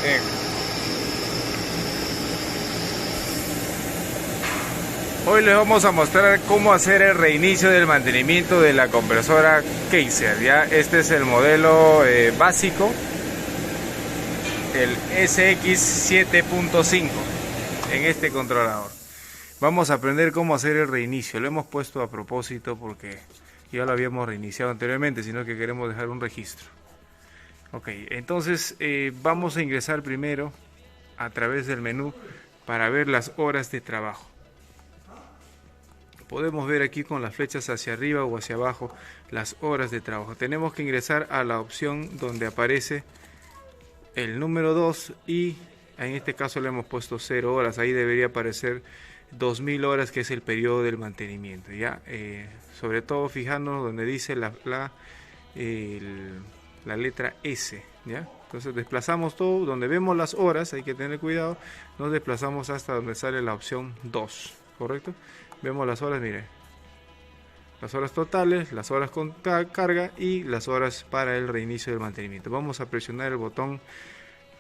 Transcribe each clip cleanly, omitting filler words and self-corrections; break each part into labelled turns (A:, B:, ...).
A: Bien. Hoy les vamos a mostrar cómo hacer el reinicio del mantenimiento de la compresora Kaiser. Ya, este es el modelo básico, el SX 7.5 en este controlador. Vamos a aprender cómo hacer el reinicio. Lo hemos puesto a propósito porque ya lo habíamos reiniciado anteriormente, sino que queremos dejar un registro. Ok, entonces vamos a ingresar primero a través del menú para ver las horas de trabajo. Podemos ver aquí con las flechas hacia arriba o hacia abajo las horas de trabajo. Tenemos que ingresar a la opción donde aparece el número 2 y en este caso le hemos puesto 0 horas. Ahí debería aparecer 2000 horas, que es el periodo del mantenimiento. ¿Ya? Sobre todo fijándonos donde dice la letra S. ¿Ya? Entonces desplazamos todo, donde vemos las horas, hay que tener cuidado, nos desplazamos hasta donde sale la opción 2, ¿correcto? Vemos las horas, mire, las horas totales, las horas con carga y las horas para el reinicio del mantenimiento. Vamos a presionar el botón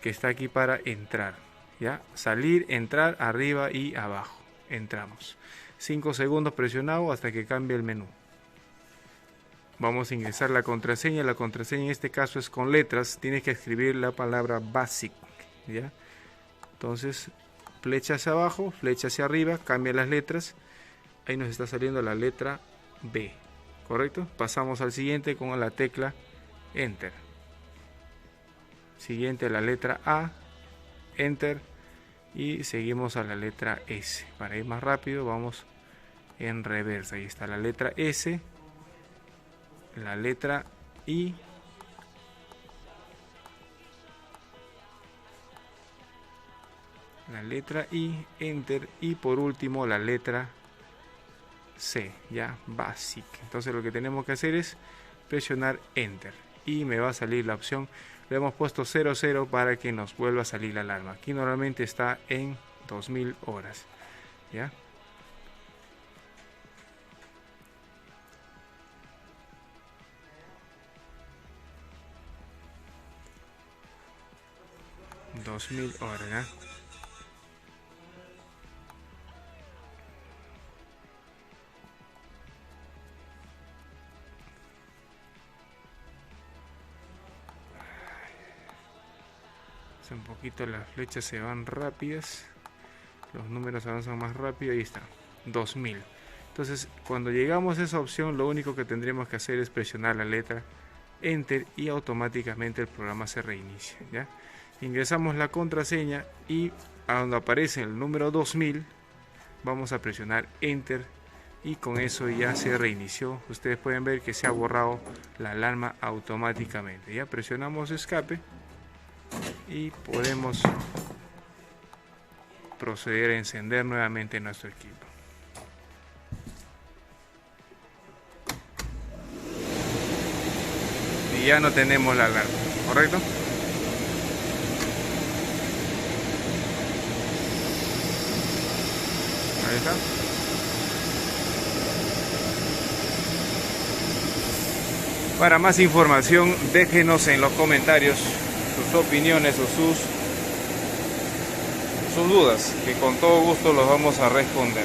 A: que está aquí para entrar, ¿ya? Salir, entrar, arriba y abajo. Entramos. 5 segundos presionado hasta que cambie el menú. Vamos a ingresar la contraseña. La contraseña en este caso es con letras. Tienes que escribir la palabra BASIC, ¿ya? Entonces, flecha hacia abajo, flecha hacia arriba, cambia las letras. Ahí nos está saliendo la letra B, ¿correcto? Pasamos al siguiente con la tecla Enter. Siguiente la letra A, Enter. Y seguimos a la letra S. Para ir más rápido vamos en reversa. Ahí está la letra S, la letra I, la letra I, Enter, y por último la letra C, ya, Basic. Entonces lo que tenemos que hacer es presionar Enter y me va a salir la opción. Le hemos puesto 00 para que nos vuelva a salir la alarma. Aquí normalmente está en 2000 horas, ¿ya? $2000, ¿ya? Un poquito las flechas se van rápidas, los números avanzan más rápido. Ahí está, 2000. Entonces cuando llegamos a esa opción, lo único que tendremos que hacer es presionar la letra Enter y automáticamente el programa se reinicia, ¿ya? Ingresamos la contraseña y a donde aparece el número 2000 vamos a presionar Enter y con eso ya se reinició. Ustedes pueden ver que se ha borrado la alarma automáticamente. Ya presionamos escape y podemos proceder a encender nuevamente nuestro equipo. Y ya no tenemos la alarma, ¿correcto? Ahí está. Para más información, déjenos en los comentarios sus opiniones o sus dudas, que con todo gusto los vamos a responder.